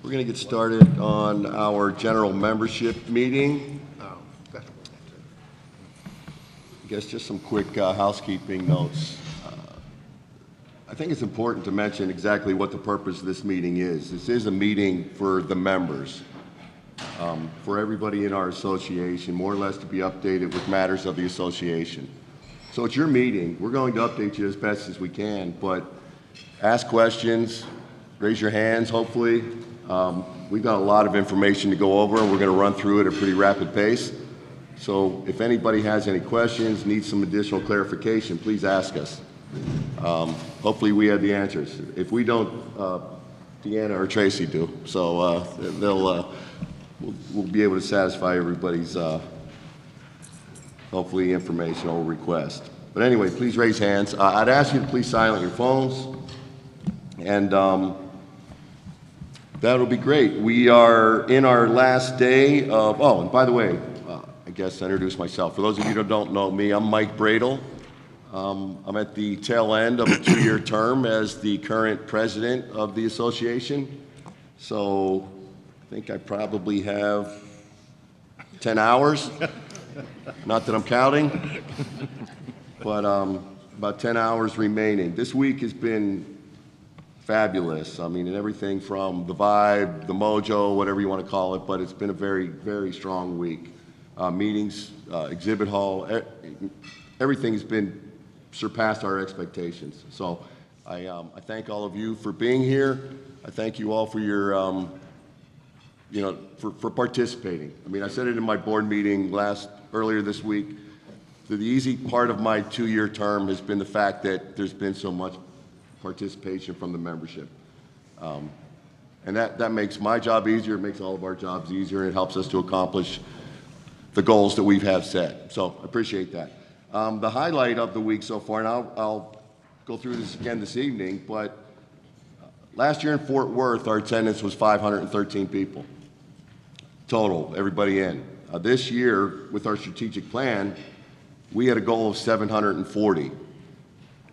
We're going to get started on our general membership meeting. I guess just some quick housekeeping notes. I think it's important to mention exactly what the purpose of this meeting is. This is a meeting for the members, for everybody in our association, more or less to be updated with matters of the association. So it's your meeting. We're going to update you as best as we can, but ask questions, raise your hands, hopefully. We've got a lot of information to go over, and we're going to run through it at a pretty rapid pace. So if anybody has any questions, needs some additional clarification, please ask us. Hopefully we have the answers. If we don't, Deanna or Tracy do. So we'll be able to satisfy everybody's hopefully informational request. But anyway, please raise hands. I'd ask you to please silence your phones, and that'll be great. We are in our last day of, and by the way, I guess I introduce myself. For those of you that don't know me, I'm Mike Bradle. I'm at the tail end of a 2-year term as the current president of the association. So I think I probably have 10 hours. Not that I'm counting, but about 10 hours remaining. This week has been fabulous. I mean, and everything from the vibe, the mojo, whatever you want to call it, but it's been a very, very strong week. Meetings, exhibit hall, everything has been surpassed our expectations. So I thank all of you for being here. I thank you all for your, for participating. I mean, I said it in my board meeting earlier this week. The easy part of my 2-year term has been the fact that there's been so much participation from the membership. And that makes my job easier, it makes all of our jobs easier, and it helps us to accomplish the goals that we have set. So I appreciate that. The highlight of the week so far, and I'll go through this again this evening, but last year in Fort Worth, our attendance was 513 people total, everybody in. This year, with our strategic plan, we had a goal of 740.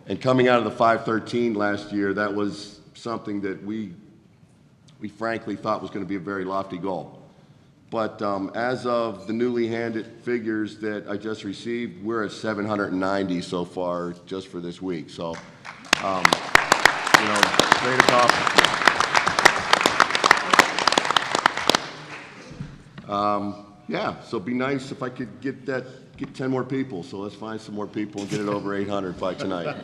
And coming out of the 513 last year, that was something that we frankly thought was going to be a very lofty goal. But as of the newly handed figures that I just received, we're at 790 so far just for this week. So, great accomplishment. So it'd be nice if I could get 10 more people. So let's find some more people and get it over 800 by tonight.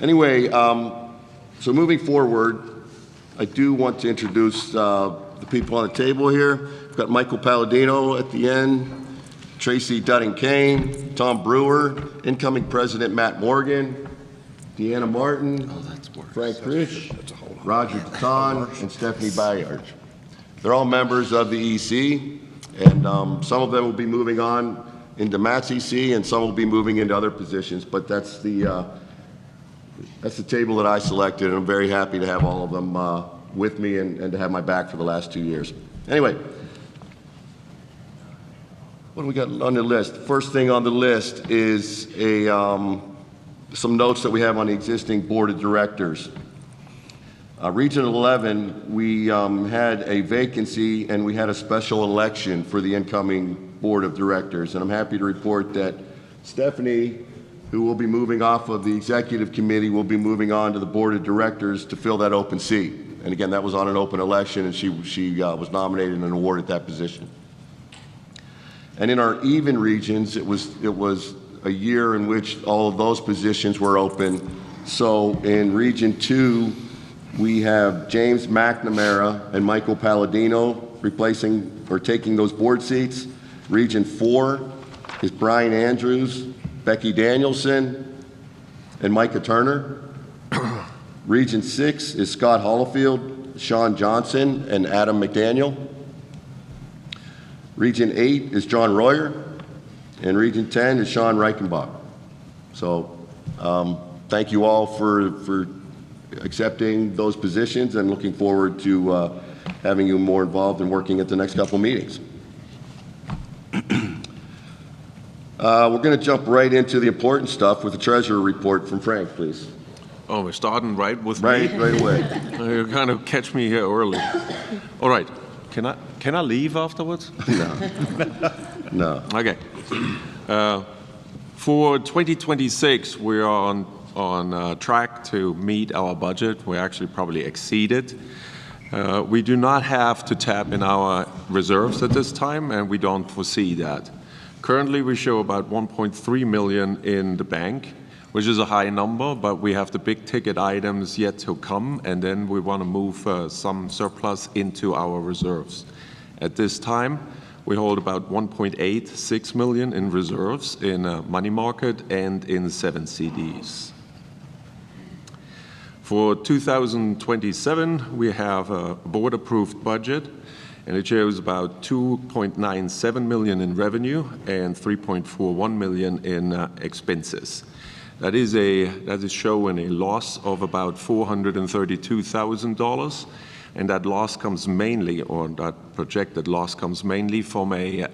Anyway, so moving forward, I do want to introduce the people on the table here. We've got Michael Palladino at the end, Tracy Dudding-Kane, Tom Brewer, incoming president Matt Morgan, Deanna Martin, Frank Krish, Roger Deton, and Stephanie Bayard. They're all members of the EC, and some of them will be moving on into Matt's EC, and some will be moving into other positions, but that's the table that I selected, and I'm very happy to have all of them with me and to have my back for the last 2 years. Anyway, what do we got on the list? First thing on the list is some notes that we have on the existing board of directors. Region 11, we had a vacancy and we had a special election for the incoming board of directors, and I'm happy to report that Stephanie, who will be moving off of the executive committee, will be moving on to the board of directors to fill that open seat. And again, that was on an open election, and she was nominated and awarded that position. And in our even regions, it was a year in which all of those positions were open. So in Region 2, we have James McNamara and Michael Palladino replacing or taking those board seats. Region 4 is Brian Andrews, Becky Danielson, and Micah Turner. Region 6 is Scott Hollifield, Sean Johnson, and Adam McDaniel. Region 8 is John Royer, and Region 10 is Sean Reichenbach. So thank you all for accepting those positions, and looking forward to having you more involved in working at the next couple meetings. We're going to jump right into the important stuff with the treasurer report from Frank, please. Oh, we're starting right with Right, me? right away. You kind of catch me here early. All right. Can I leave afterwards? No. Okay. For 2026, we are on track to meet our budget. We actually probably exceed it. We do not have to tap in our reserves at this time, and we don't foresee that. Currently, we show about 1.3 million in the bank, which is a high number, but we have the big ticket items yet to come, and then we want to move some surplus into our reserves. At this time, we hold about 1.86 million in reserves in money market and in 7 CDs. For 2027, we have a board-approved budget, and it shows about 2.97 million in revenue and 3.41 million in expenses. That is showing a loss of about $432,000, and that loss comes mainly, or that projected loss comes mainly from a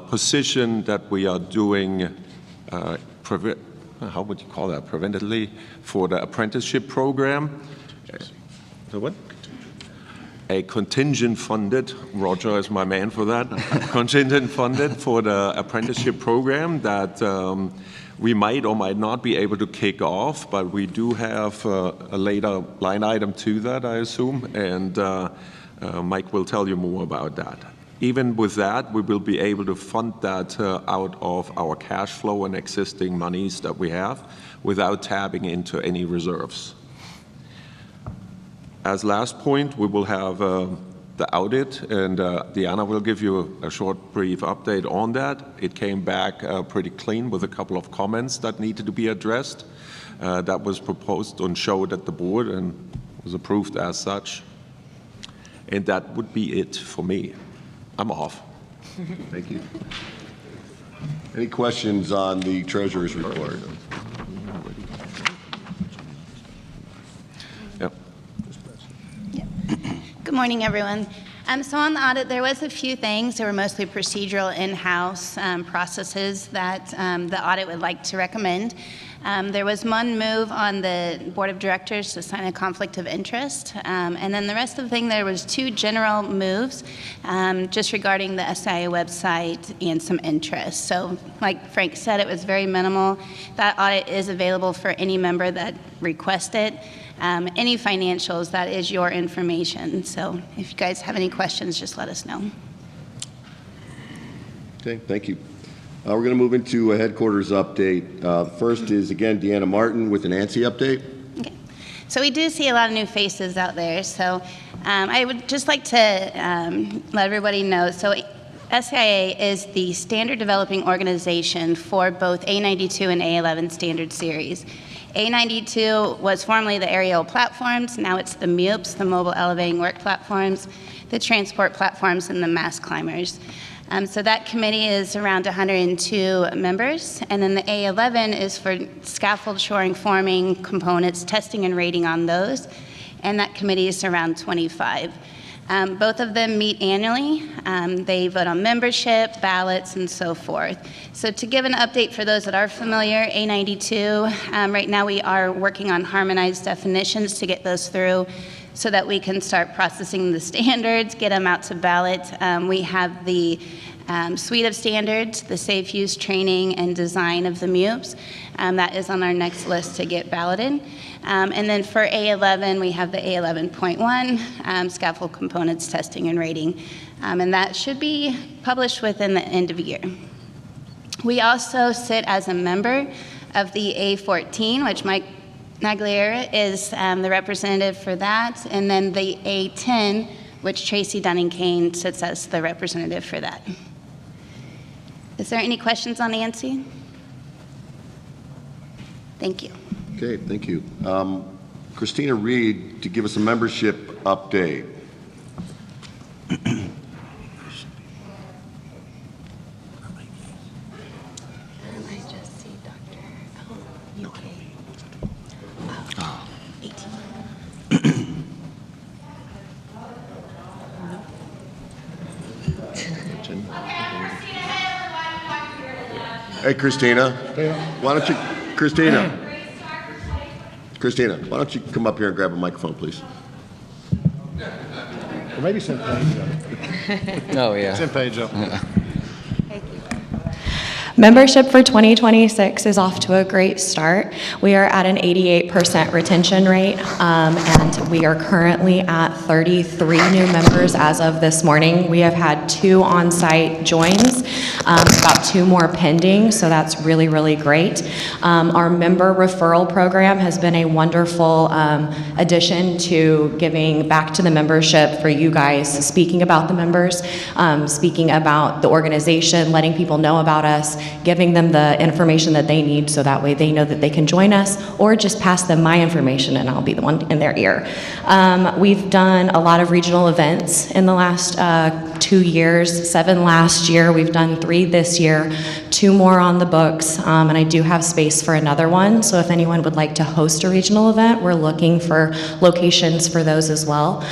position that we are doing, how would you call that, preventatively, for the apprenticeship program. So what? A contingent funded, Roger is my man for that, contingent funded for the apprenticeship program that we might or might not be able to kick off, but we do have a later line item to that, I assume, and Mike will tell you more about that. Even with that, we will be able to fund that out of our cash flow and existing monies that we have without tapping into any reserves. As last point, we will have the audit, and Deanna will give you a short, brief update on that. It came back pretty clean with a couple of comments that needed to be addressed. That was proposed and showed at the board and was approved as such. And that would be it for me. I'm off. Thank you. Any questions on the treasurer's report? Yep. Good morning, everyone. So on the audit, there was a few things. There were mostly procedural in-house processes that the audit would like to recommend. There was one move on the board of directors to sign a conflict of interest. And then the rest of the thing, there was 2 general moves just regarding the SIA website and some interest. So like Frank said, it was very minimal. That audit is available for any member that requests it. Any financials, that is your information. So if you guys have any questions, just let us know. Okay, thank you. We're going to move into a headquarters update. First is, again, Deanna Martin with an ANSI update. Okay. So we do see a lot of new faces out there. So I would just like to let everybody know. So SIA is the standard developing organization for both A92 and A11 standard series. A92 was formerly the aerial platforms. Now it's the MUPS, the mobile elevating work platforms, the transport platforms, and the mast climbers. So that committee is around 102 members. And then the A11 is for scaffold shoring, forming components, testing and rating on those. And that committee is around 25. Both of them meet annually. They vote on membership, ballots, and so forth. So to give an update for those that are familiar, A92, right now we are working on harmonized definitions to get those through so that we can start processing the standards, get them out to ballot. We have the suite of standards, the safe use training and design of the MUPS. That is on our next list to get balloted. And then for A11, we have the A11.1, scaffold components testing and rating. And that should be published within the end of the year. We also sit as a member of the A14, which Mike Nagliera is the representative for that, and then the A10, which Tracy Dunning-Kane sits as the representative for that. Is there any questions on ANSI? Thank you. Okay, thank you. Christina Reed to give us a membership update. Hey, Christina. Why don't you, Christina? Christina, why don't you come up here and grab a microphone, please? Or maybe send Paige up. Oh, yeah. Send Paige up. Membership for 2026 is off to a great start. We are at an 88% retention rate, and we are currently at 33 new members as of this morning. We have had 2 on-site joins, about 2 more pending, so that's really, really great. Our member referral program has been a wonderful addition to giving back to the membership for you guys, speaking about the members, speaking about the organization, letting people know about us, giving them the information that they need so that way they know that they can join us, or just pass them my information and I'll be the one in their ear. We've done a lot of regional events in the last 2 years, 7 last year. We've done 3 this year, 2 more on the books, and I do have space for another one. So if anyone would like to host a regional event, we're looking for locations for those as well.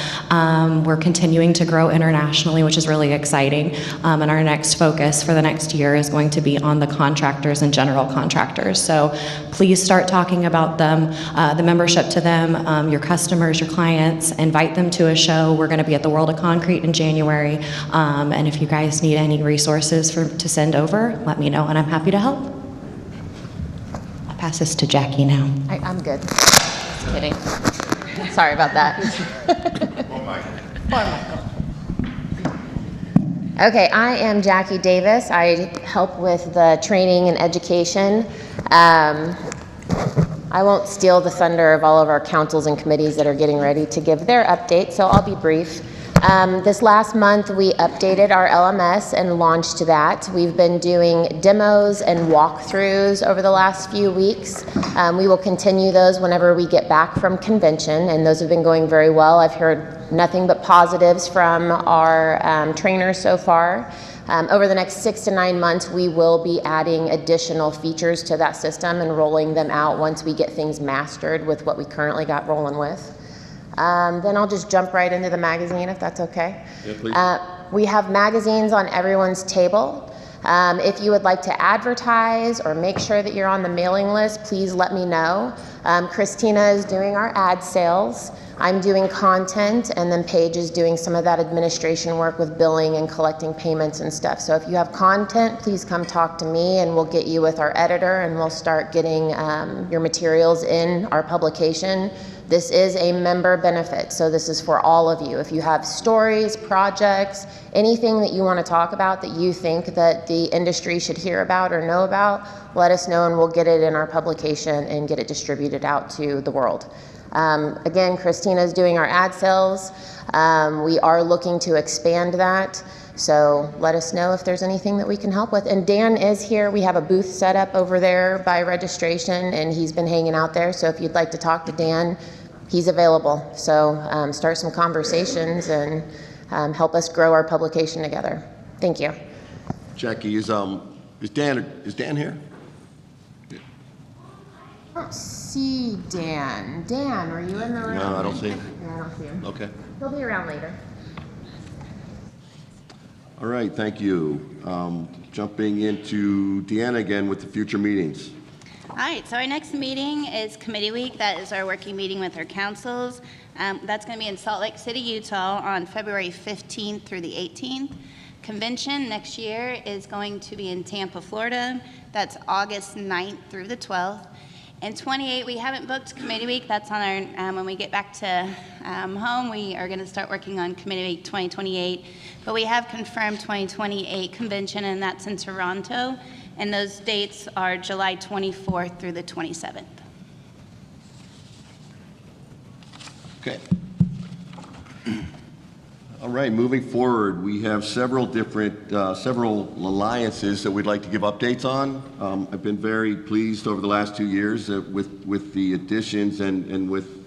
We're continuing to grow internationally, which is really exciting. And our next focus for the next year is going to be on the contractors and general contractors. So please start talking about them, the membership to them, your customers, your clients, invite them to a show. We're going to be at the World of Concrete in January. And if you guys need any resources to send over, let me know and I'm happy to help. I'll pass this to Jackie now. I'm good. Just kidding. Sorry about that. Poor Michael. Okay, I am Jackie Davis. I help with the training and education. I won't steal the thunder of all of our councils and committees that are getting ready to give their update, so I'll be brief. This last month, we updated our LMS and launched that. We've been doing demos and walkthroughs over the last few weeks. We will continue those whenever we get back from convention, and those have been going very well. I've heard nothing but positives from our trainers so far. Over the next 6 to 9 months, we will be adding additional features to that system and rolling them out once we get things mastered with what we currently got rolling with. Then I'll just jump right into the magazine if that's okay. Yeah, please. We have magazines on everyone's table. If you would like to advertise or make sure that you're on the mailing list, please let me know. Christina is doing our ad sales. I'm doing content, and then Paige is doing some of that administration work with billing and collecting payments and stuff. So if you have content, please come talk to me and we'll get you with our editor and we'll start getting your materials in our publication. This is a member benefit, so this is for all of you. If you have stories, projects, anything that you want to talk about that you think that the industry should hear about or know about, let us know and we'll get it in our publication and get it distributed out to the world. Again, Christina is doing our ad sales. We are looking to expand that, so let us know if there's anything that we can help with. And Dan is here. We have a booth set up over there by registration, and he's been hanging out there, so if you'd like to talk to Dan, he's available. So start some conversations and help us grow our publication together. Thank you. Jackie, is Dan here? I don't see Dan. Dan, are you in the room? No, I don't see him. Yeah, I don't see him. Okay. He'll be around later. All right, thank you. Jumping into Deanna again with the future meetings. All right, so our next meeting is Committee Week. That is our working meeting with our councils. That's going to be in Salt Lake City, Utah on February 15th through the 18th. Convention next year is going to be in Tampa, Florida. That's August 9th through the 12th. And 28, we haven't booked Committee Week. That's on our, when we get back to home, we are going to start working on Committee Week 2028. But we have confirmed 2028 convention, and that's in Toronto. And those dates are July 24th through the 27th. Okay. All right, moving forward, we have several alliances that we'd like to give updates on. I've been very pleased over the last 2 years with the additions and with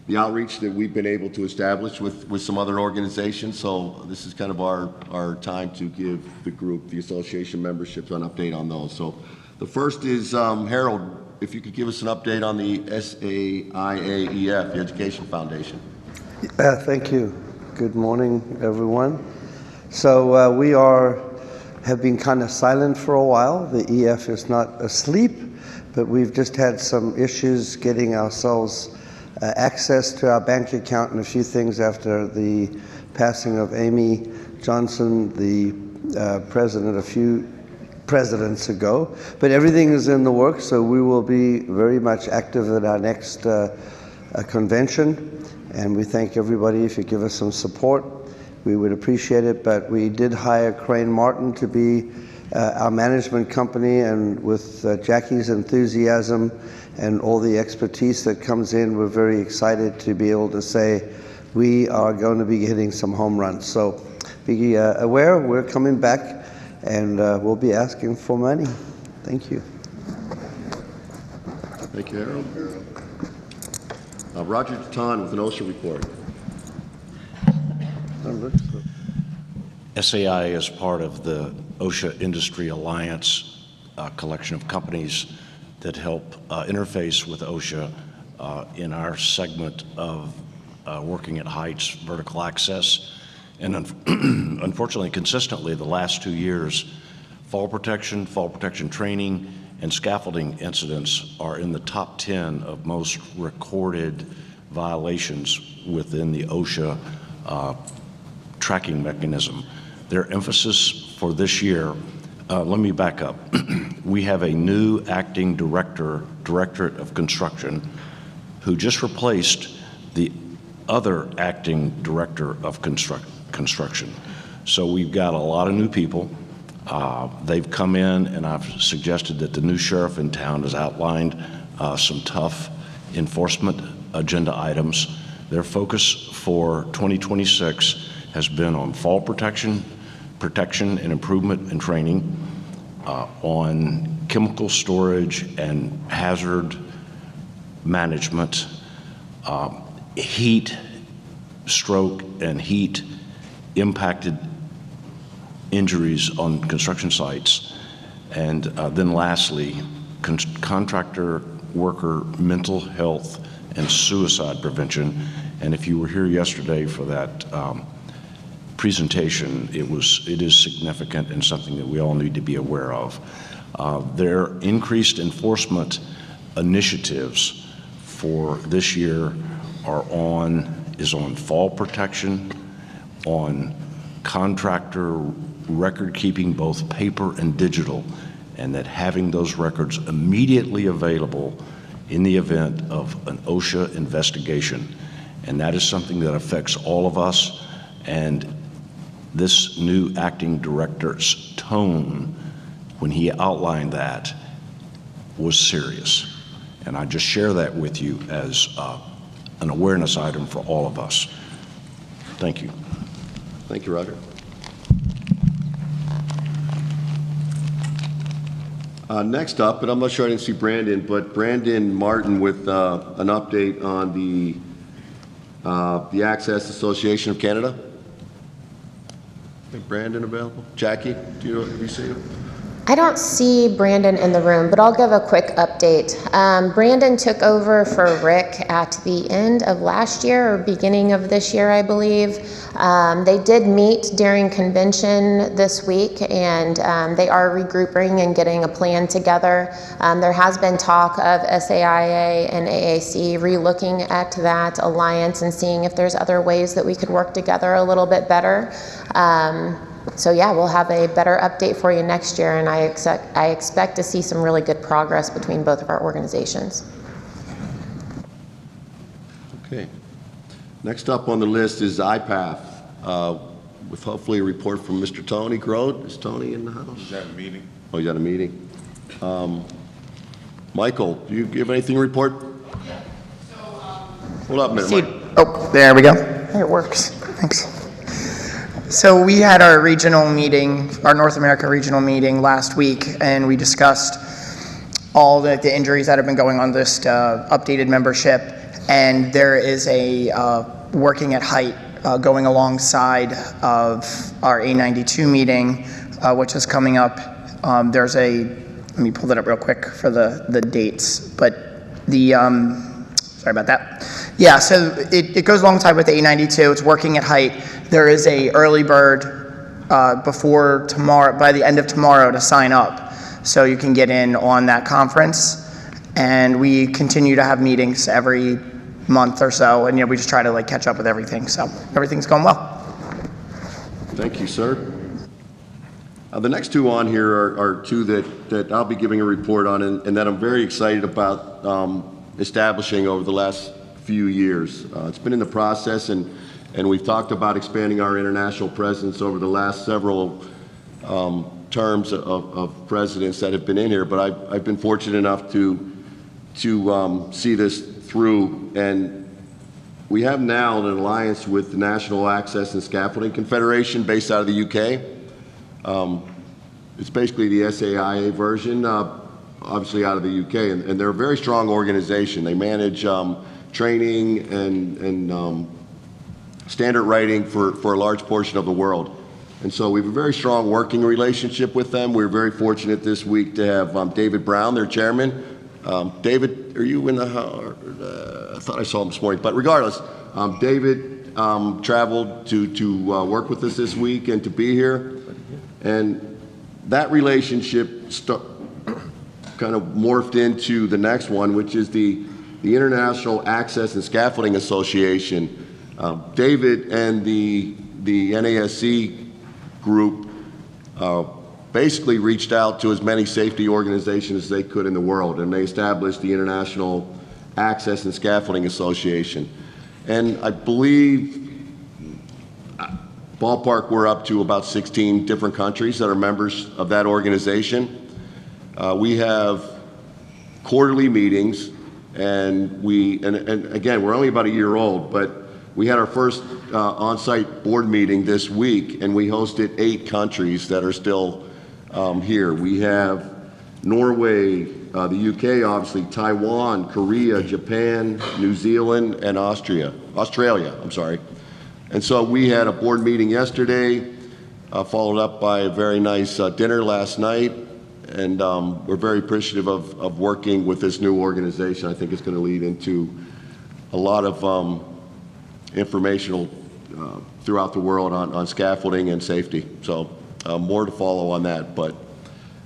the outreach that we've been able to establish with some other organizations. So this is kind of our time to give the group, the association memberships, an update on those. So the first is Harold, if you could give us an update on the SAIAEF, the Education Foundation. Thank you. Good morning, everyone. So we have been kind of silent for a while. The EF is not asleep, but we've just had some issues getting ourselves access to our bank account and a few things after the passing of Amy Johnson, the president, a few presidents ago. But everything is in the works, so we will be very much active at our next convention. And we thank everybody if you give us some support. We would appreciate it. But we did hire Crane Martin to be our management company, and with Jackie's enthusiasm and all the expertise that comes in, we're very excited to be able to say we are going to be hitting some home runs. So be aware, we're coming back, and we'll be asking for money. Thank you. Thank you, Harold. Roger Taton with an OSHA report. SAI is part of the OSHA Industry Alliance, a collection of companies that help interface with OSHA in our segment of working at heights, vertical access. And unfortunately, consistently, the last 2 years, fall protection training, and scaffolding incidents are in the top 10 of most recorded violations within the OSHA tracking mechanism. Their emphasis for this year, let me back up. We have a new acting Directorate of Construction, who just replaced the other acting Director of Construction. So we've got a lot of new people. They've come in, and I've suggested that the new sheriff in town has outlined some tough enforcement agenda items. Their focus for 2026 has been on fall protection and improvement and training, on chemical storage and hazard management, heat, stroke, and heat impacted injuries on construction sites, and then lastly, contractor worker mental health and suicide prevention. And if you were here yesterday for that presentation, it is significant and something that we all need to be aware of. Their increased enforcement initiatives for this year is on fall protection, on contractor record keeping, both paper and digital, and that having those records immediately available in the event of an OSHA investigation. And that is something that affects all of us. And this new acting director's tone when he outlined that was serious. And I just share that with you as an awareness item for all of us. Thank you. Thank you, Roger. Next up, and I'm not sure I didn't see Brandon, but Brandon Martin with an update on the Access Association of Canada. Is Brandon available? Jackie, do you see him? I don't see Brandon in the room, but I'll give a quick update. Brandon took over for Rick at the end of last year or beginning of this year, I believe. They did meet during convention this week, and they are regrouping and getting a plan together. There has been talk of SAIA and AAC re-looking at that alliance and seeing if there's other ways that we could work together a little bit better. So yeah, we'll have a better update for you next year, and I expect to see some really good progress between both of our organizations. Okay. Next up on the list is IPATH, with hopefully a report from Mr. Tony Grote. Is Tony in the house? He's at a meeting. Oh, he's at a meeting. Michael, do you have anything to report? Yeah. So, Hold up a minute, Mike. oh, there we go. It works. Thanks. So we had our regional meeting, our North America regional meeting last week, and we discussed all the injuries that have been going on this updated membership. And there is a working at height going alongside of our A92 meeting, which is coming up. There's let me pull that up real quick for the dates, but sorry about that. Yeah, so it goes alongside with A92. It's working at height. There is a early bird before tomorrow, by the end of tomorrow, to sign up, so you can get in on that conference. And we continue to have meetings every month or so, and we just try to catch up with everything. So everything's going well. Thank you, sir. The next two on here are two that I'll be giving a report on and that I'm very excited about establishing over the last few years. It's been in the process, and we've talked about expanding our international presence over the last several terms of presidents that have been in here, but I've been fortunate enough to see this through, and we have now an alliance with the National Access and Scaffolding Confederation based out of the UK. It's basically the SAIA version, obviously out of the UK, and they're a very strong organization. They manage training and standard writing for a large portion of the world. And so we have a very strong working relationship with them. We're very fortunate this week to have David Brown, their chairman. David, are you in the house? I thought I saw him this morning, but regardless, David traveled to work with us this week and to be here. And that relationship kind of morphed into the next one, which is the International Access and Scaffolding Association. David and the NASC group basically reached out to as many safety organizations as they could in the world, and they established the International Access and Scaffolding Association. And I believe, ballpark, we're up to about 16 different countries that are members of that organization. We have quarterly meetings, and again, we're only about a year old, but we had our first on-site board meeting this week, and we hosted 8 countries that are still here. We have Norway, the UK, obviously, Taiwan, Korea, Japan, New Zealand, and Australia, I'm sorry. And so we had a board meeting yesterday, followed up by a very nice dinner last night, and we're very appreciative of working with this new organization. I think it's going to lead into a lot of informational throughout the world on scaffolding and safety. So more to follow on that, but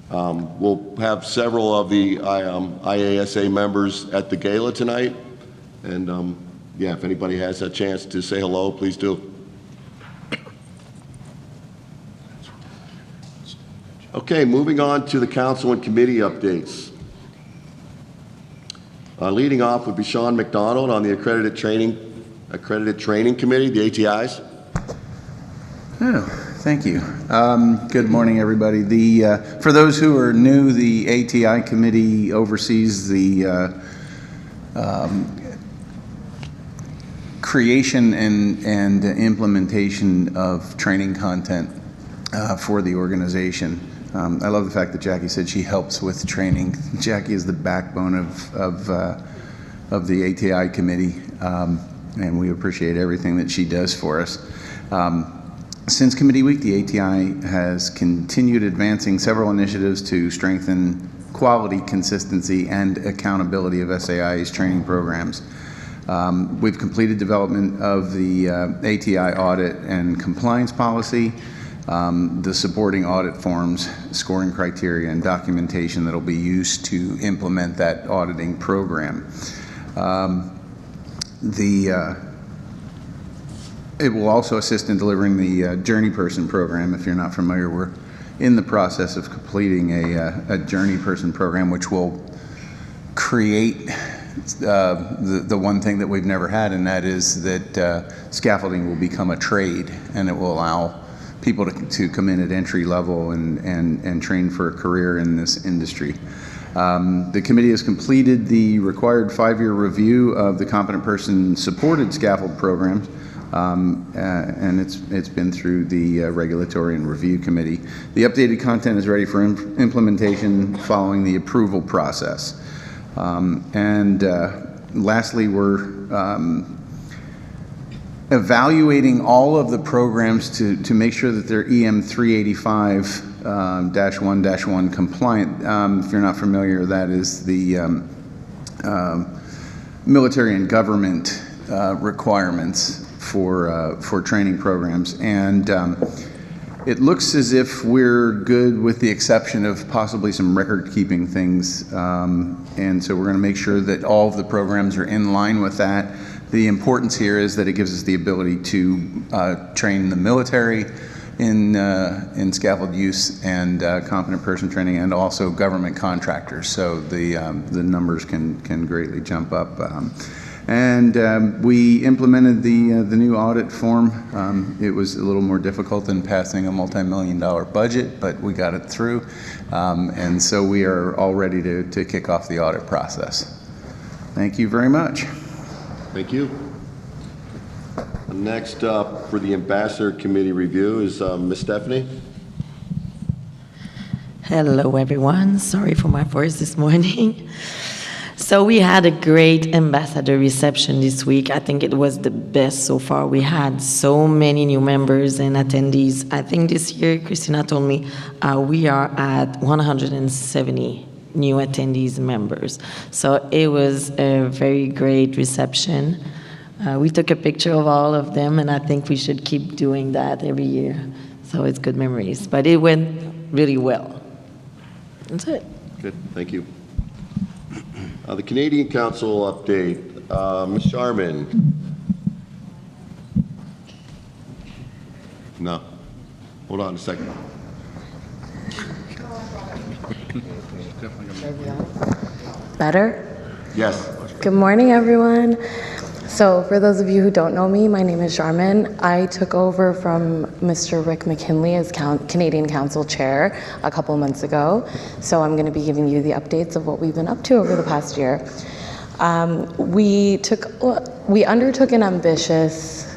we'll have several of the IASA members at the gala tonight, and yeah, if anybody has a chance to say hello, please do. Okay, moving on to the council and committee updates. Leading off would be Sean McDonald on the Accredited Training Committee, the ATIs. Oh, thank you. Good morning, everybody. For those who are new, the ATI committee oversees the creation and implementation of training content for the organization. I love the fact that Jackie said she helps with training. Jackie is the backbone of the ATI committee, and we appreciate everything that she does for us. Since Committee Week, the ATI has continued advancing several initiatives to strengthen quality, consistency, and accountability of SAI's training programs. We've completed development of the ATI audit and compliance policy, the supporting audit forms, scoring criteria, and documentation that will be used to implement that auditing program. It will also assist in delivering the Journey Person program. If you're not familiar, we're in the process of completing a Journey Person program, which will create the one thing that we've never had, and that is that scaffolding will become a trade, and it will allow people to come in at entry level and train for a career in this industry. The committee has completed the required 5-year review of the Competent Person Supported Scaffold programs, and it's been through the Regulatory and Review Committee. The updated content is ready for implementation following the approval process. Lastly, we're evaluating all of the programs to make sure that they're EM 385-1-1 compliant. If you're not familiar, that is the military and government requirements for training programs. And It looks as if we're good with the exception of possibly some record-keeping things. And so we're going to make sure that all of the programs are in line with that. The importance here is that it gives us the ability to train the military in scaffold use and competent person training, and also government contractors. So the numbers can greatly jump up. We implemented the new audit form. It was a little more difficult than passing a multi-million-dollar budget, but we got it through. And so we are all ready to kick off the audit process. Thank you very much. Thank you. Next up for the Ambassador Committee review is Ms. Stephanie. Hello, everyone. Sorry for my voice this morning. So we had a great ambassador reception this week. I think it was the best so far. We had so many new members and attendees. I think this year, Christina told me, we are at 170 new attendees members. So it was a very great reception. We took a picture of all of them, and I think we should keep doing that every year. So it's good memories. But it went really well. That's it. Good, thank you. The Canadian Council update, Ms. Sharman. No, hold on a second. Better? Yes. Good morning, everyone. So for those of you who don't know me, my name is Charmin. I took over from Mr. Rick McKinley as Canadian Council Chair a couple months ago. So I'm going to be giving you the updates of what we've been up to over the past year. We undertook an ambitious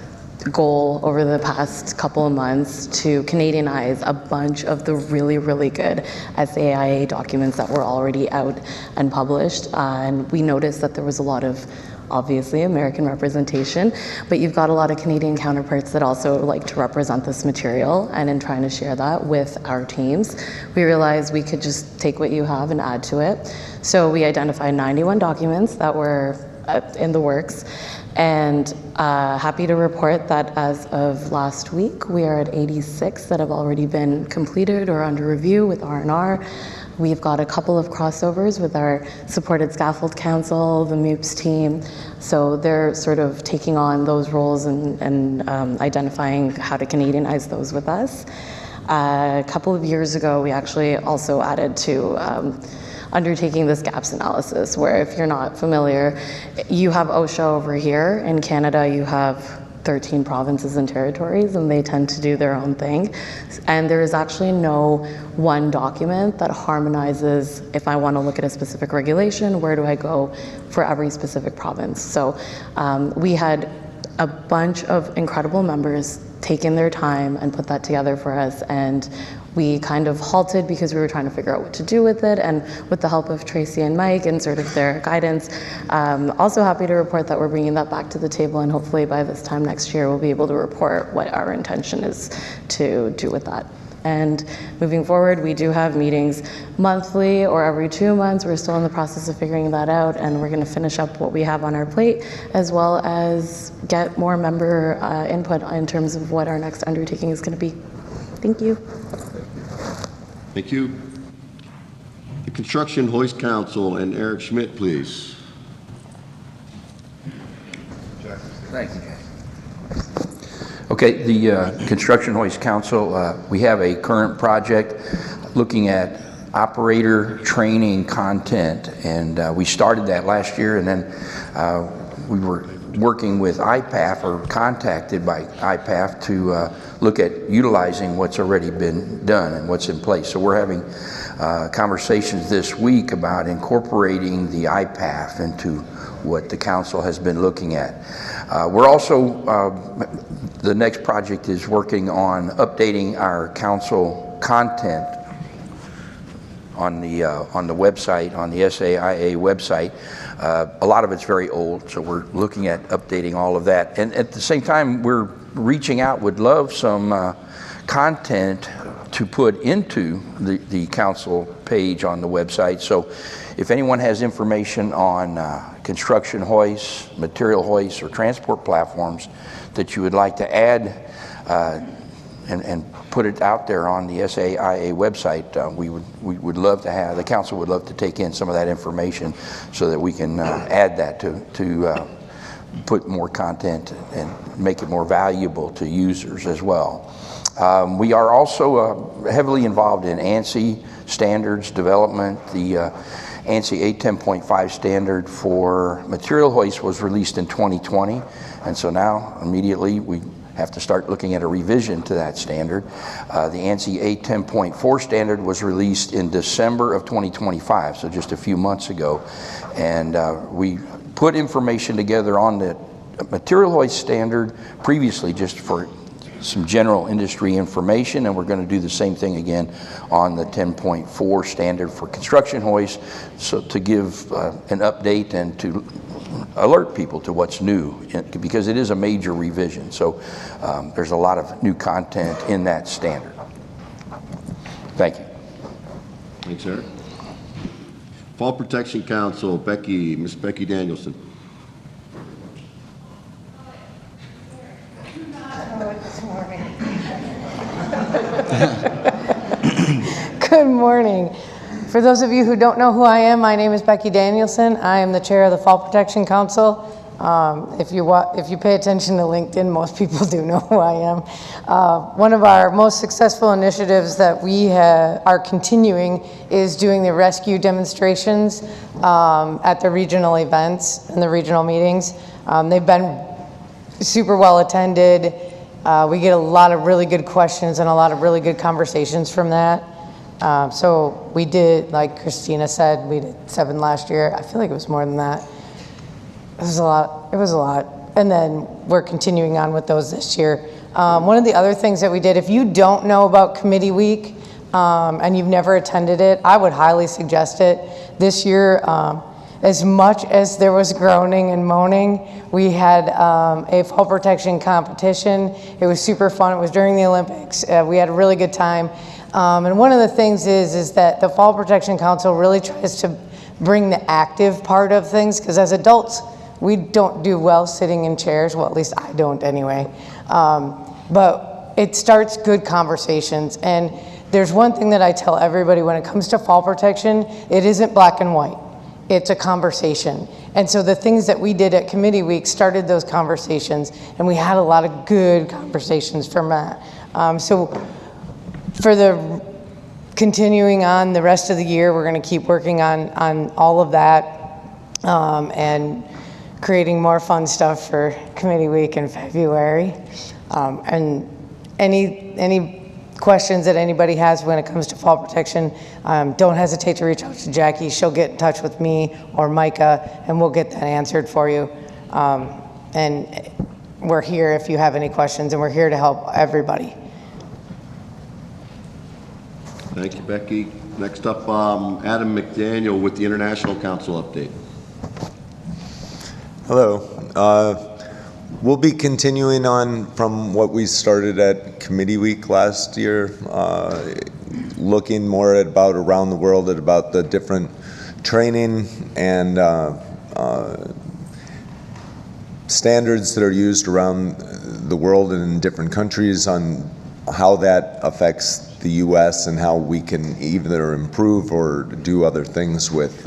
goal over the past couple of months to Canadianize a bunch of the really, really good SAIA documents that were already out and published. And we noticed that there was a lot of obviously American representation, but you've got a lot of Canadian counterparts that also like to represent this material, and in trying to share that with our teams, we realized we could just take what you have and add to it. So we identified 91 documents that were in the works, and happy to report that as of last week, we are at 86 that have already been completed or under review with R&R. We've got a couple of crossovers with our Supported Scaffold Council, the MOOPS team. So they're sort of taking on those roles and identifying how to Canadianize those with us. A couple of years ago, we actually also added to undertaking this gaps analysis, where if you're not familiar, you have OSHA over here. In Canada, you have 13 provinces and territories, and they tend to do their own thing. And there is actually no one document that harmonizes, if I want to look at a specific regulation, where do I go for every specific province? So we had a bunch of incredible members take in their time and put that together for us, and we kind of halted because we were trying to figure out what to do with it, and with the help of Tracy and Mike and sort of their guidance, also happy to report that we're bringing that back to the table, and hopefully by this time next year we'll be able to report what our intention is to do with that. And moving forward, we do have meetings monthly or every 2 months. We're still in the process of figuring that out, and we're going to finish up what we have on our plate, as well as get more member input in terms of what our next undertaking is going to be. Thank you. Thank you. The Construction Hoist Council and Eric Schmidt, please. Thank you. Okay, the Construction Hoist Council, we have a current project looking at operator training content, and we started that last year, and then we were working with IPAF, or contacted by IPAF, to look at utilizing what's already been done and what's in place. So we're having conversations this week about incorporating the IPAF into what the council has been looking at. We're also, the next project is working on updating our council content on the website, on the SAIA website. A lot of it's very old, so we're looking at updating all of that. And at the same time, we're reaching out, would love some content to put into the council page on the website. So if anyone has information on construction hoists, material hoists, or transport platforms that you would like to add and put it out there on the SAIA website. We would love to have, the council would love to take in some of that information so that we can add that to put more content and make it more valuable to users as well. We are also heavily involved in ANSI standards development. The ANSI 810.5 standard for material hoist was released in 2020, and so now immediately we have to start looking at a revision to that standard. The ANSI 810.4 standard was released in December of 2025, so just a few months ago, and we put information together on the material hoist standard previously just for some general industry information, and we're going to do the same thing again on the 10.4 standard for construction hoist, so to give an update and to alert people to what's new, because it is a major revision. So there's a lot of new content in that standard. Thank you. Thanks, Eric. Fall Protection Council, Miss Becky Danielson. Good morning. For those of you who don't know who I am, my name is Becky Danielson. I am the chair of the Fall Protection Council. If you pay attention to LinkedIn, most people do know who I am. One of our most successful initiatives that we are continuing is doing the rescue demonstrations at the regional events and the regional meetings. They've been super well attended. We get a lot of really good questions and a lot of really good conversations from that. So we did, like Christina said, we did 7 last year. I feel like it was more than that. It was a lot. And then we're continuing on with those this year. One of the other things that we did, if you don't know about Committee Week and you've never attended it, I would highly suggest it. This year, as much as there was groaning and moaning, we had a fall protection competition. It was super fun. It was during the Olympics. We had a really good time. And one of the things is that the Fall Protection Council really tries to bring the active part of things, because as adults, we don't do well sitting in chairs. Well, at least I don't anyway. But it starts good conversations. And there's one thing that I tell everybody when it comes to fall protection, it isn't black and white. It's a conversation. And so the things that we did at Committee Week started those conversations, and we had a lot of good conversations from that. So for the continuing on the rest of the year, we're going to keep working on all of that and creating more fun stuff for Committee Week in February. And any questions that anybody has when it comes to fall protection, don't hesitate to reach out to Jackie. She'll get in touch with me or Micah, and we'll get that answered for you. And we're here if you have any questions, and we're here to help everybody. Thank you, Becky. Next up, Adam McDaniel with the International Council update. Hello. We'll be continuing on from what we started at Committee Week last year, looking more at about around the world at about the different training and standards that are used around the world and in different countries on how that affects the U.S. and how we can either improve or do other things with.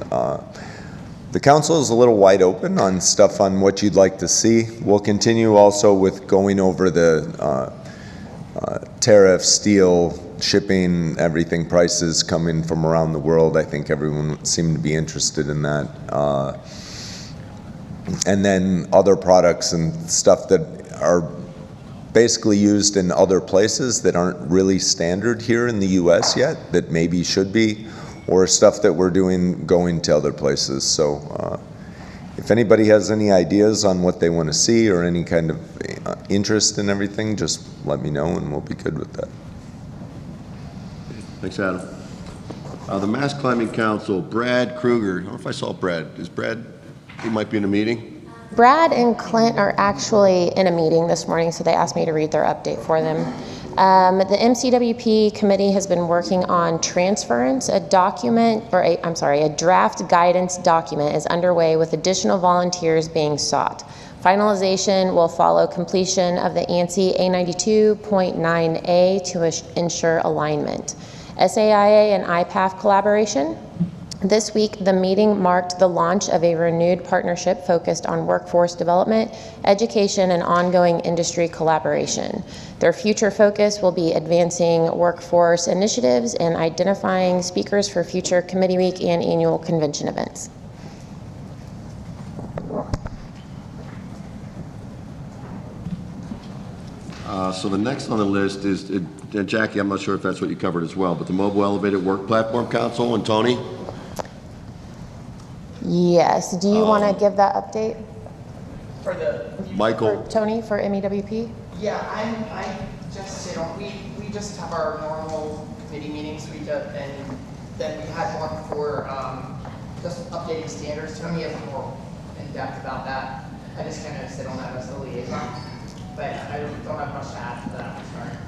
The council is a little wide open on stuff on what you'd like to see. We'll continue also with going over the tariff, steel, shipping, everything prices coming from around the world. I think everyone seemed to be interested in that. And then other products and stuff that are basically used in other places that aren't really standard here in the U.S. yet, that maybe should be, or stuff that we're doing going to other places. So if anybody has any ideas on what they want to see or any kind of interest in everything, just let me know and we'll be good with that. Thanks, Adam. The Mass Climbing Council, Brad Kruger. I don't know if I saw Brad. Is Brad, he might be in a meeting? Brad and Clint are actually in a meeting this morning, so they asked me to read their update for them. The MCWP committee has been working on transference. A draft guidance document is underway with additional volunteers being sought. Finalization will follow completion of the ANSI A92.9A to ensure alignment. SAIA and IPAF collaboration. This week, the meeting marked the launch of a renewed partnership focused on workforce development, education, and ongoing industry collaboration. Their future focus will be advancing workforce initiatives and identifying speakers for future committee week and annual convention events. So the next on the list is, Jackie, I'm not sure if that's what you covered as well, but the Mobile Elevated Work Platform Council, and Tony? Yes, do you want to give that update? For the Michael? Tony, for MEWP? Yeah, I just sit on, we just have our normal committee meetings, and then we had one for just updating standards. Tony is more in depth about that. I just kind of sit on that as a liaison, but I don't have much to add to that.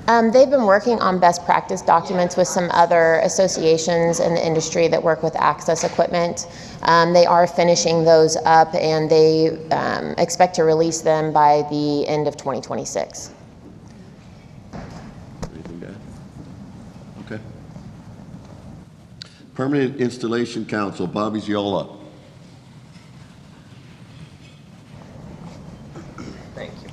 Sorry. They've been working on best practice documents with some other associations in the industry that work with access equipment. They are finishing those up, and they expect to release them by the end of 2026. Anything to add? Okay. Permanent Installation Council, Bobby Ziola. Thank you.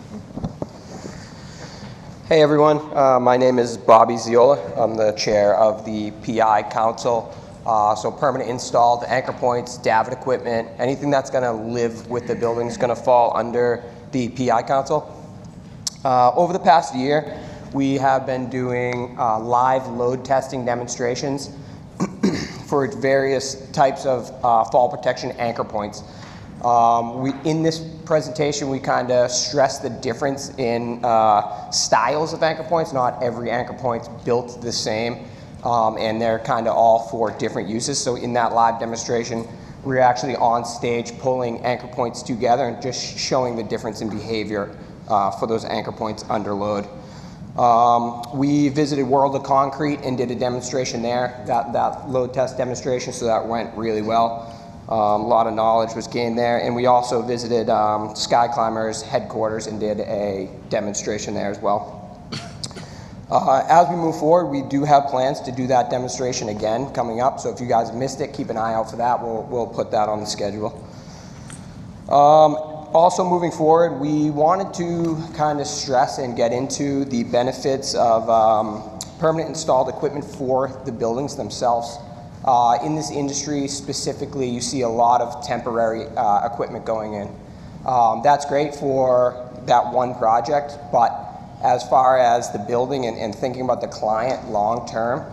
Hey everyone, my name is Bobby Ziola. I'm the chair of the PI Council. So permanent installed, anchor points, David equipment, anything that's going to live with the building is going to fall under the PI Council. Over the past year, we have been doing live load testing demonstrations for various types of fall protection anchor points. In this presentation, we kind of stress the difference in styles of anchor points. Not every anchor point's built the same, and they're kind of all for different uses. So in that live demonstration, we're actually on stage pulling anchor points together and just showing the difference in behavior for those anchor points under load. We visited World of Concrete and did a demonstration there, that load test demonstration, so that went really well. A lot of knowledge was gained there, and we also visited Sky Climbers headquarters and did a demonstration there as well. As we move forward, we do have plans to do that demonstration again coming up, so if you guys missed it, keep an eye out for that. We'll put that on the schedule. Also moving forward, we wanted to kind of stress and get into the benefits of permanent installed equipment for the buildings themselves. In this industry specifically, you see a lot of temporary equipment going in. That's great for that one project, but as far as the building and thinking about the client long term,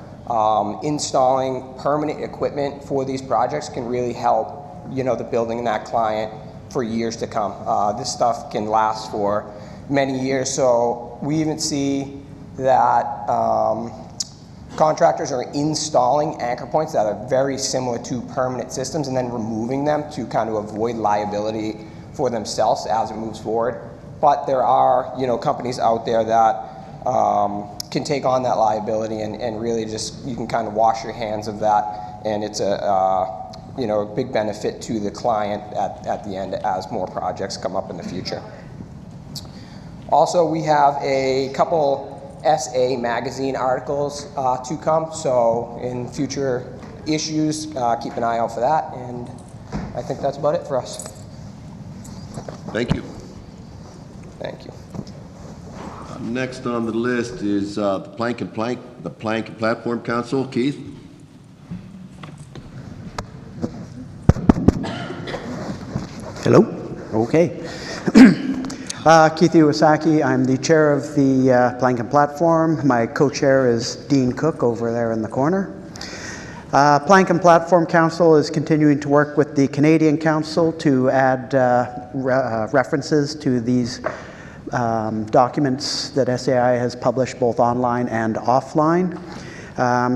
installing permanent equipment for these projects can really help, the building and that client for years to come. This stuff can last for many years, so we even see that contractors are installing anchor points that are very similar to permanent systems and then removing them to kind of avoid liability for themselves as it moves forward. But there are, companies out there that can take on that liability and really just, you can kind of wash your hands of that, and it's a big benefit to the client at the end as more projects come up in the future. Also, we have a couple SA magazine articles to come, so in future issues, keep an eye out for that, and I think that's about it for us. Thank you. Thank you. Next on the list is the Plank and Platform Council. Keith? Hello? Okay. Keith Iwasaki, I'm the chair of the Plank and Platform. My co-chair is Dean Cook over there in the corner. Plank and Platform Council is continuing to work with the Canadian Council to add references to these documents that SAI has published both online and offline,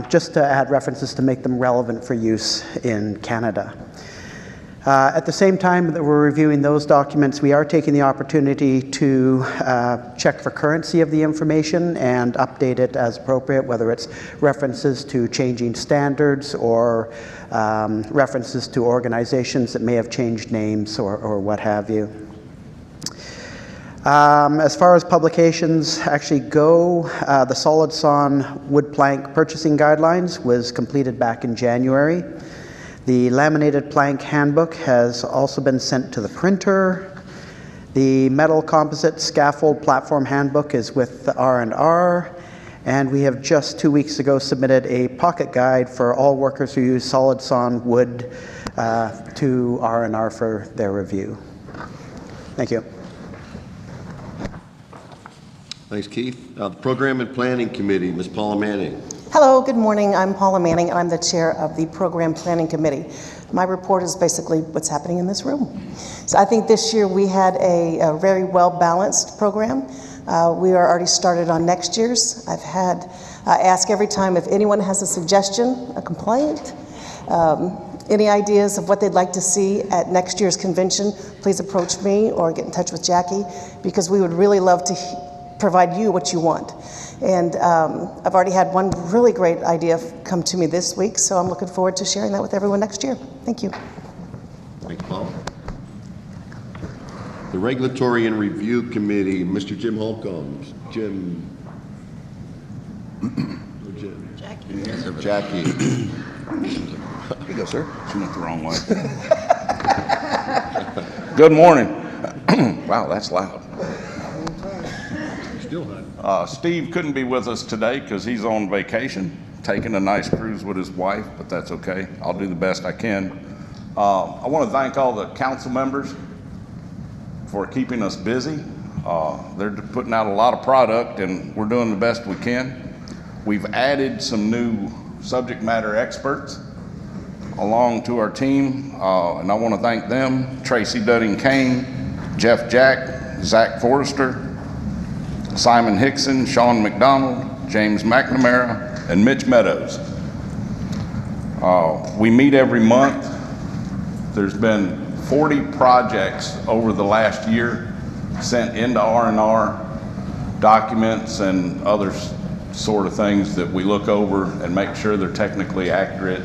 just to add references to make them relevant for use in Canada. At the same time that we're reviewing those documents, we are taking the opportunity to check for currency of the information and update it as appropriate, whether it's references to changing standards or references to organizations that may have changed names or what have you. As far as publications actually go, the Solid Sawn wood plank purchasing guidelines was completed back in January. The laminated plank handbook has also been sent to the printer. The metal composite scaffold platform handbook is with the R&R. And we have just 2 weeks ago submitted a pocket guide for all workers who use solid sawn wood to R&R for their review. Thank you. Thanks, Keith. The Program and Planning Committee, Ms. Paula Manning. Hello, good morning. I'm Paula Manning, and I'm the chair of the Program Planning Committee. My report is basically what's happening in this room. So I think this year we had a very well-balanced program. We are already started on next year's. I ask every time if anyone has a suggestion, a complaint, any ideas of what they'd like to see at next year's convention, please approach me or get in touch with Jackie, because we would really love to provide you what you want. And I've already had one really great idea come to me this week, so I'm looking forward to sharing that with everyone next year. Thank you. Thanks, Paula. The Regulatory and Review Committee, Mr. Jim Holcomb. Jim. Jackie. Jackie. Here you go, sir. She went the wrong way. Good morning. Wow, that's loud. Steve couldn't be with us today because he's on vacation, taking a nice cruise with his wife, but that's okay. I'll do the best I can. I want to thank all the council members for keeping us busy. They're putting out a lot of product, and we're doing the best we can. We've added some new subject matter experts along to our team, and I want to thank them: Tracy Dudding-Kane, Jeff Jack, Zach Forrester, Simon Hickson, Sean McDonald, James McNamara, and Mitch Meadows. We meet every month. There's been 40 projects over the last year sent into R&R, documents and other sort of things that we look over and make sure they're technically accurate.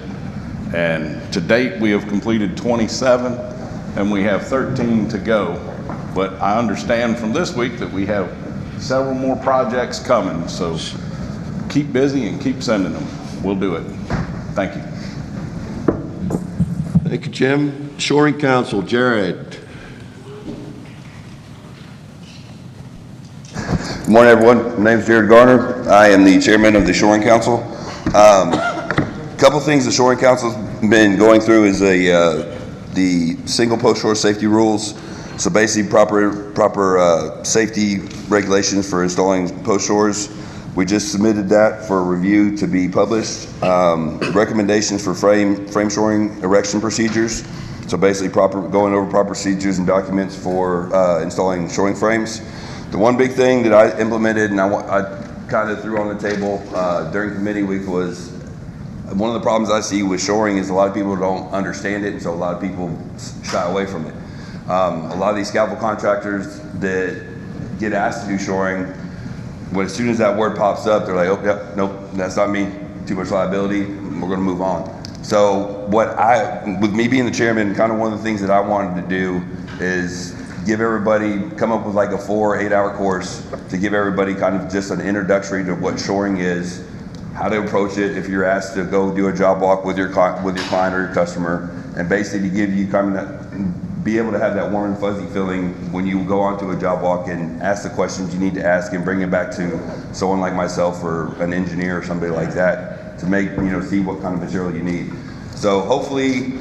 And to date, we have completed 27, and we have 13 to go. But I understand from this week that we have several more projects coming, so keep busy and keep sending them. We'll do it. Thank you. Thank you, Jim. Shoring Council, Jared. Good morning, everyone. My name is Jared Garner. I am the chairman of the Shoring Council. A couple things the Shoring Council's been going through is the single post shore safety rules. So basically proper safety regulations for installing post shores. We just submitted that for review to be published. Recommendations for frame shoring erection procedures. So basically going over proper procedures and documents for installing shoring frames. The one big thing that I implemented and I kind of threw on the table during committee week was one of the problems I see with shoring is a lot of people don't understand it, and so a lot of people shy away from it. A lot of these scaffold contractors that get asked to do shoring, when as soon as that word pops up, they're like, oh, yep, nope, that's not me, too much liability, we're gonna move on. So with me being the chairman, kind of one of the things that I wanted to do is give everybody, come up with like a 4 or 8 hour course to give everybody kind of just an introductory to what shoring is, how to approach it if you're asked to go do a job walk with your client or your customer, and basically give you kind of that, be able to have that warm and fuzzy feeling when you go onto a job walk and ask the questions you need to ask and bring it back to someone like myself or an engineer or somebody like that to make, see what kind of material you need. So hopefully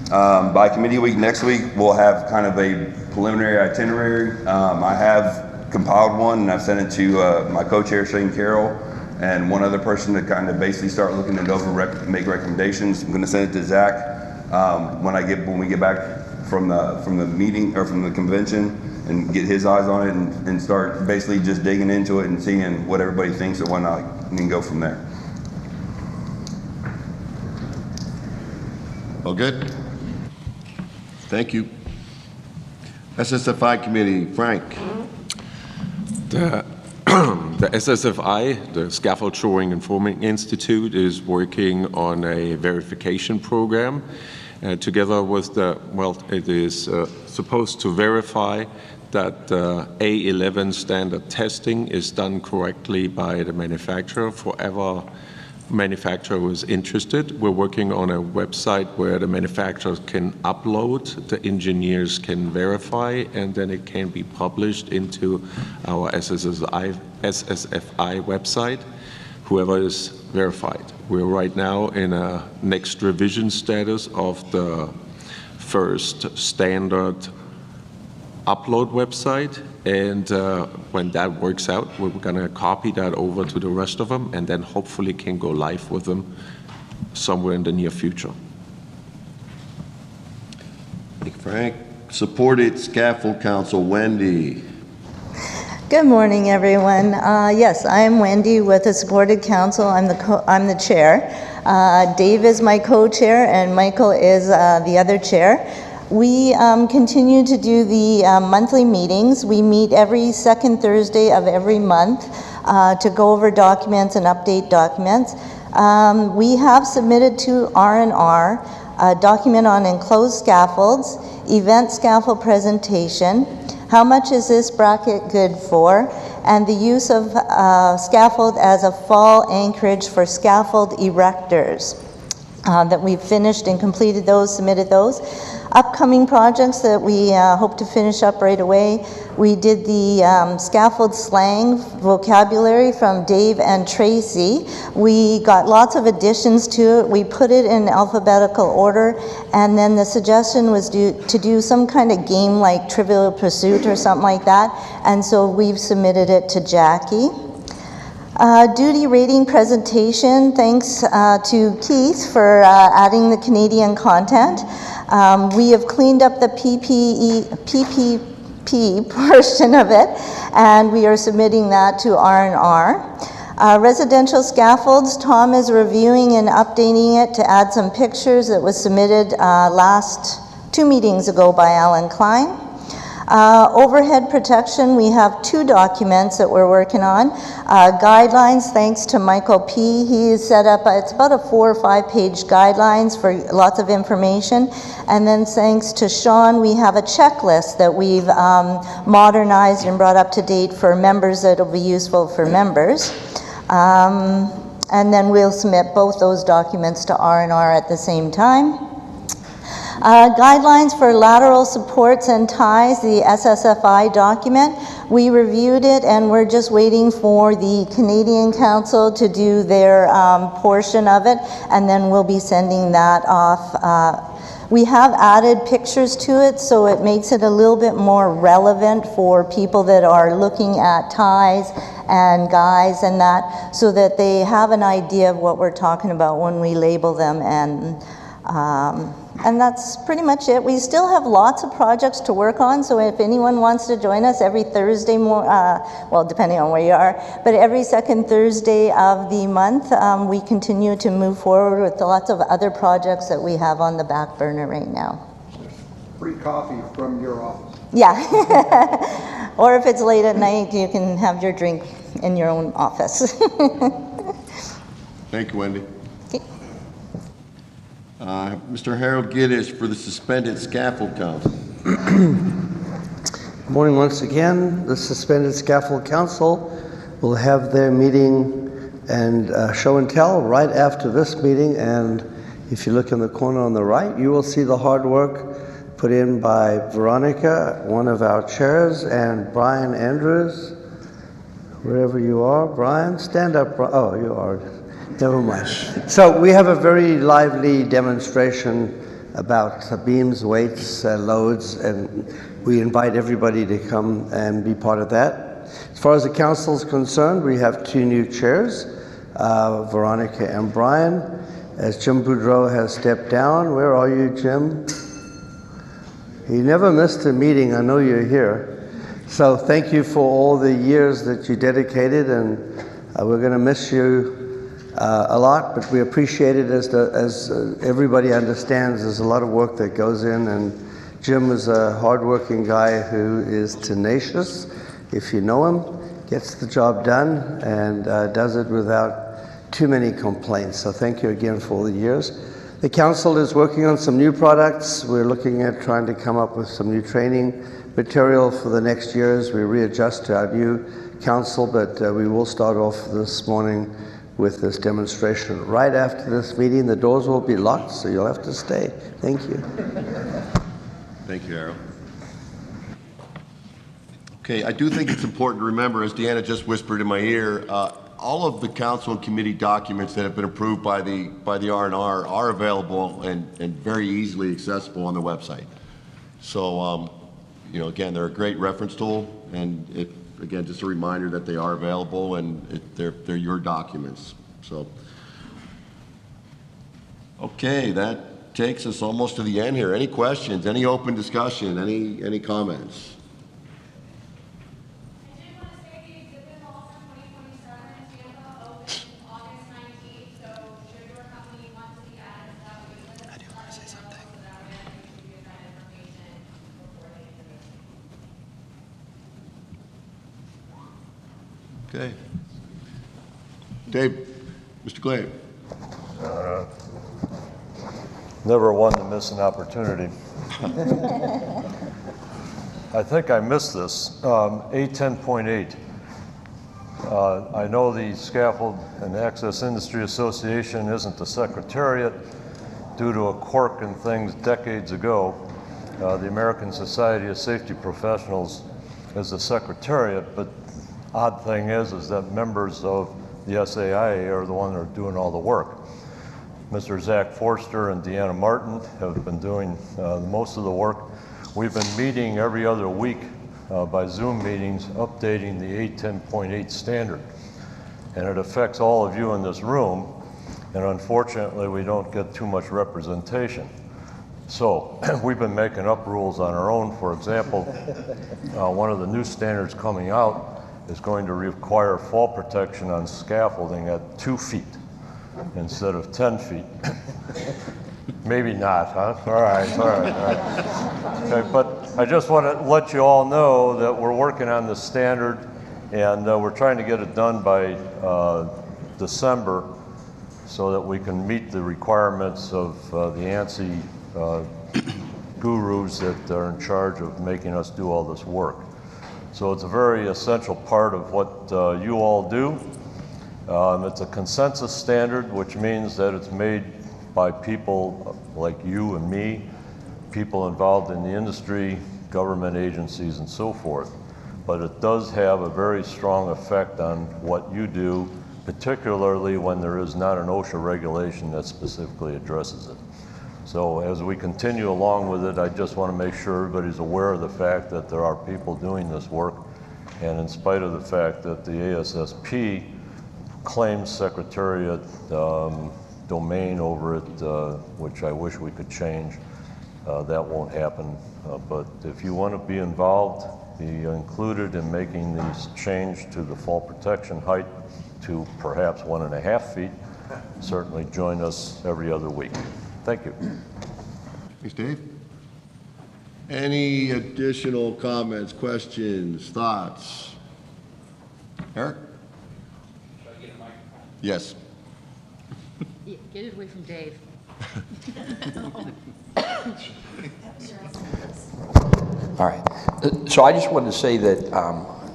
by committee week next week, we'll have kind of a preliminary itinerary. I have compiled one and I've sent it to my co-chair Shane Carroll and one other person to kind of basically start looking it over, make recommendations. I'm going to send it to Zach when we get back from the meeting or from the convention and get his eyes on it and start basically just digging into it and seeing what everybody thinks and whatnot, and then go from there. All good? Thank you. SSFI committee, Frank. The SSFI, the Scaffold Shoring and Forming Institute, is working on a verification program together with it is supposed to verify that A11 standard testing is done correctly by the manufacturer for ever manufacturer who is interested. We're working on a website where the manufacturers can upload, the engineers can verify, and then it can be published into our SSFI website, whoever is verified. We're right now in a next revision status of the first standard upload website, and when that works out, we're going to copy that over to the rest of them, and then hopefully can go live with them somewhere in the near future. Thank you, Frank. Supported Scaffold Council, Wendy. Good morning, everyone. Yes, I am Wendy with the Supported Council. I'm the chair. Dave is my co-chair, and Michael is the other chair. We continue to do the monthly meetings. We meet every second Thursday of every month to go over documents and update documents. We have submitted to R&R a document on enclosed scaffolds, event scaffold presentation, how much is this bracket good for, and the use of scaffold as a fall anchorage for scaffold erectors. That we've finished and completed those, submitted those. Upcoming projects that we hope to finish up right away. We did the scaffold slang vocabulary from Dave and Tracy. We got lots of additions to it. We put it in alphabetical order, and then the suggestion was to do some kind of game like Trivial Pursuit or something like that, and so we've submitted it to Jackie. Duty rating presentation, thanks to Keith for adding the Canadian content. We have cleaned up the PPP portion of it, and we are submitting that to R&R. Residential scaffolds, Tom is reviewing and updating it to add some pictures that was submitted last 2 meetings ago by Alan Klein. Overhead protection, we have 2 documents that we're working on. Guidelines, thanks to Michael P. He has set up, it's about a 4 or 5 page guidelines for lots of information. And then thanks to Sean, we have a checklist that we've modernized and brought up to date for members that will be useful for members. And then we'll submit both those documents to R&R at the same time. Guidelines for lateral supports and ties, the SSFI document. We reviewed it, and we're just waiting for the Canadian Council to do their portion of it, and then we'll be sending that off. We have added pictures to it, so it makes it a little bit more relevant for people that are looking at ties and guys and that, so that they have an idea of what we're talking about when we label them, and that's pretty much it. We still have lots of projects to work on, so if anyone wants to join us every Thursday, well, depending on where you are, but every second Thursday of the month, we continue to move forward with lots of other projects that we have on the back burner right now. Free coffee from your office. Yeah. Or if it's late at night, you can have your drink in your own office. Thank you, Wendy. Mr. Harold Giddish for the Suspended Scaffold Council. Good morning once again. The Suspended Scaffold Council will have their meeting and show and tell right after this meeting, and if you look in the corner on the right, you will see the hard work put in by Veronica, one of our chairs, and Brian Andrews, wherever you are. Brian, stand up. Oh, you are. Never mind. So we have a very lively demonstration about beams, weights, loads, and we invite everybody to come and be part of that. As far as the council is concerned, we have 2 new chairs, Veronica and Brian. As Jim Boudreau has stepped down, where are you, Jim? He never missed a meeting. I know you're here. So thank you for all the years that you dedicated, and we're going to miss you a lot, but we appreciate it. As everybody understands, there's a lot of work that goes in, and Jim is a hardworking guy who is tenacious. If you know him, gets the job done, and does it without too many complaints. So thank you again for all the years. The council is working on some new products. We're looking at trying to come up with some new training material for the next year as we readjust to our new council, but we will start off this morning with this demonstration. Right after this meeting, the doors will be locked, so you'll have to stay. Thank you. Thank you, Harold. Okay, I do think it's important to remember, as Deanna just whispered in my ear, all of the council and committee documents that have been approved by the R&R are available and very easily accessible on the website. So, you know, again, they're a great reference tool, and again, just a reminder that they are available and they're your documents. So, okay, that takes us almost to the end here. Any questions? Any open discussion? Any comments? Okay. Dave, Mr. Glade. Never one to miss an opportunity. I think I missed this. A10.8. I know the Scaffold and Access Industry Association isn't the secretariat due to a quirk in things decades ago. The American Society of Safety Professionals is the secretariat, but odd thing is that members of the SAIA are the ones that are doing all the work. Mr. Zach Forster and Deanna Martin have been doing most of the work. We've been meeting every other week by Zoom meetings, updating the A10.8 standard. And it affects all of you in this room, and unfortunately we don't get too much representation. So we've been making up rules on our own. For example, one of the new standards coming out is going to require fall protection on scaffolding at 2 feet instead of 10 feet. Maybe not, huh? All right. Okay, but I just want to let you all know that we're working on the standard, and we're trying to get it done by December so that we can meet the requirements of the ANSI gurus that are in charge of making us do all this work. So it's a very essential part of what you all do. It's a consensus standard, which means that it's made by people like you and me, people involved in the industry, government agencies, and so forth. But it does have a very strong effect on what you do, particularly when there is not an OSHA regulation that specifically addresses it. So as we continue along with it, I just want to make sure everybody's aware of the fact that there are people doing this work. And in spite of the fact that the ASSP claims Secretariat domain over it, which I wish we could change, that won't happen. But if you want to be involved, be included in making these change to the fall protection height to perhaps 1.5 feet, certainly join us every other week. Thank you. Thanks, Dave. Any additional comments, questions, thoughts? Eric? Should I get a microphone? Yes. Get it away from Dave. All right. So I just wanted to say that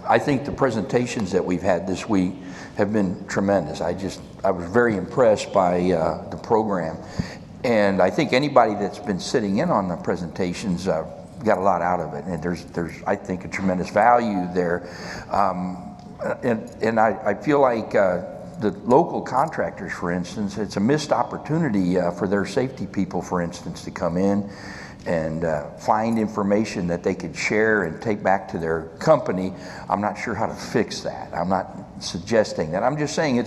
I think the presentations that we've had this week have been tremendous. I was very impressed by the program. And I think anybody that's been sitting in on the presentations got a lot out of it. And there's I think, a tremendous value there. And I feel like the local contractors, for instance, it's a missed opportunity for their safety people, for instance, to come in and find information that they could share and take back to their company. I'm not sure how to fix that. I'm not suggesting that. I'm just saying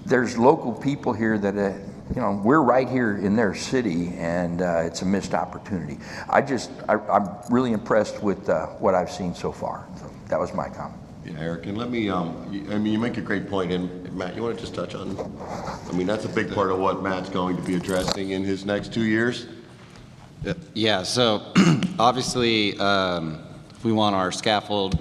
there's local people here that we're right here in their city, and it's a missed opportunity. I'm really impressed with what I've seen so far. So that was my comment. Yeah, Eric, and let me, you make a great point, and Matt, you want to just touch on, that's a big part of what Matt's going to be addressing in his next 2 years? Yeah, so obviously, we want our scaffold,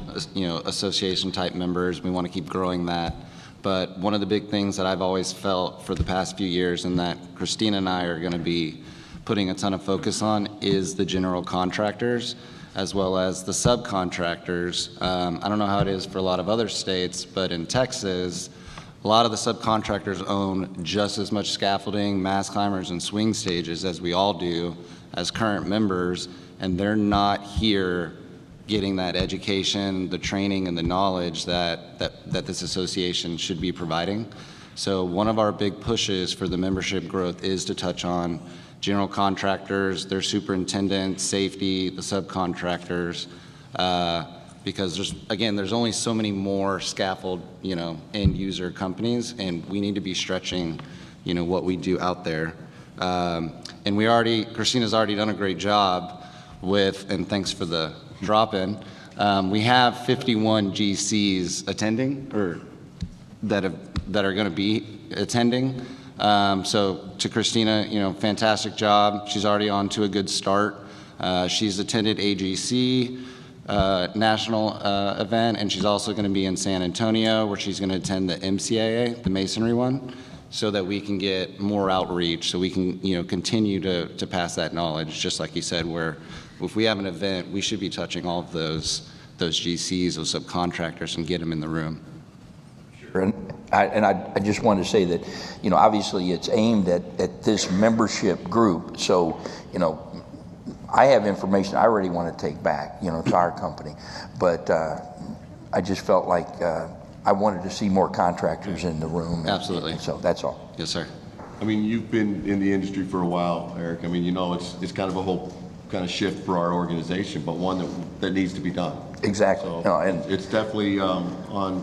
association type members, we want to keep growing that. But one of the big things that I've always felt for the past few years, and that Christina and I are going to be putting a ton of focus on, is the general contractors as well as the subcontractors. I don't know how it is for a lot of other states, but in Texas, a lot of the subcontractors own just as much scaffolding, mast climbers, and swing stages as we all do as current members, and they're not here getting that education, the training, and the knowledge that this association should be providing. So one of our big pushes for the membership growth is to touch on general contractors, their superintendents, safety, the subcontractors, because there's only so many more scaffold, end user companies, and we need to be stretching, what we do out there. And Christina's already done a great job with, and thanks for the drop-in, we have 51 GCs attending, or that are going to be attending. So to Christina, fantastic job. She's already on to a good start. She's attended AGC national event, and she's also going to be in San Antonio, where she's going to attend the MCAA, the masonry one, so that we can get more outreach, so we can continue to pass that knowledge, just like you said, where if we have an event, we should be touching all of those GCs, those subcontractors, and get them in the room. And I just wanted to say that, obviously it's aimed at this membership group. So, I have information I already want to take back, to our company. But I just felt like I wanted to see more contractors in the room. Absolutely. So that's all. Yes, sir. I mean, you've been in the industry for a while, Eric. I mean, it's kind of a whole kind of shift for our organization, but one that needs to be done. Exactly. So No, and it's definitely on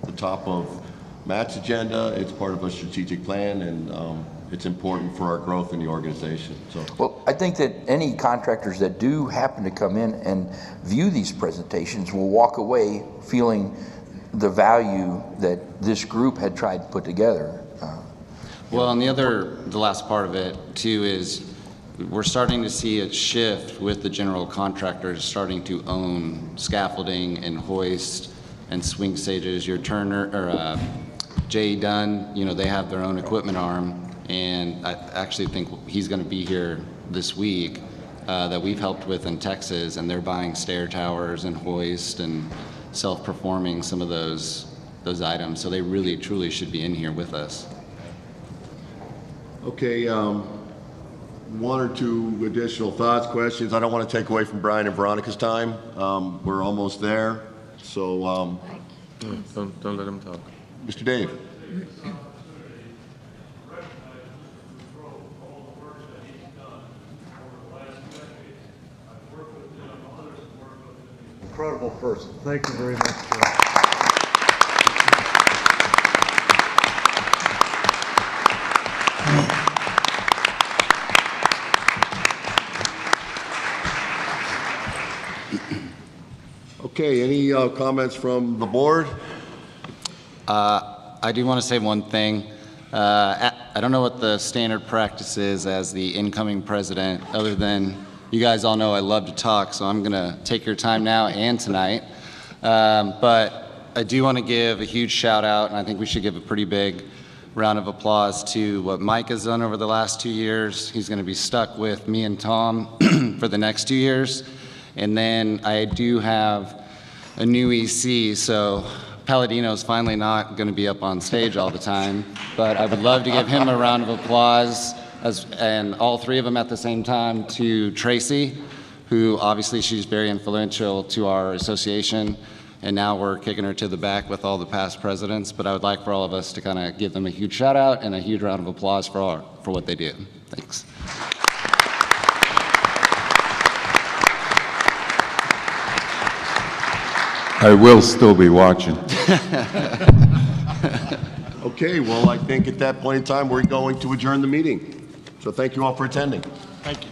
the top of Matt's agenda. It's part of a strategic plan, and it's important for our growth in the organization. So, well, I think that any contractors that do happen to come in and view these presentations will walk away feeling the value that this group had tried to put together. Well, and the last part of it too is we're starting to see a shift with the general contractors starting to own scaffolding and hoist and swing stages. Your Turner or J.E. Dunn, they have their own equipment arm, and I actually think he's going to be here this week that we've helped with in Texas, and they're buying stair towers and hoist and self-performing some of those items. So they really, truly should be in here with us. okay, one or two additional thoughts, questions. I don't want to take away from Brian and Veronica's time. We're almost there. So, Don't let him talk. Mr. Dave. Incredible person. Thank you very much, Joe. Okay, any comments from the board? I do want to say one thing. I don't know what the standard practice is as the incoming president, other than you guys all know I love to talk, so I'm going to take your time now and tonight. But I do want to give a huge shout out, and I think we should give a pretty big round of applause to what Mike has done over the last 2 years. He's going to be stuck with me and Tom for the next 2 years. And then I do have a new EC, so Palladino's finally not going to be up on stage all the time, but I would love to give him a round of applause, and all three of them at the same time, to Tracy, who obviously she's very influential to our association, and now we're kicking her to the back with all the past presidents, but I would like for all of us to kind of give them a huge shout out and a huge round of applause for what they do. Thanks. I will still be watching. Okay, well, I think at that point in time, we're going to adjourn the meeting. So thank you all for attending. Thank you.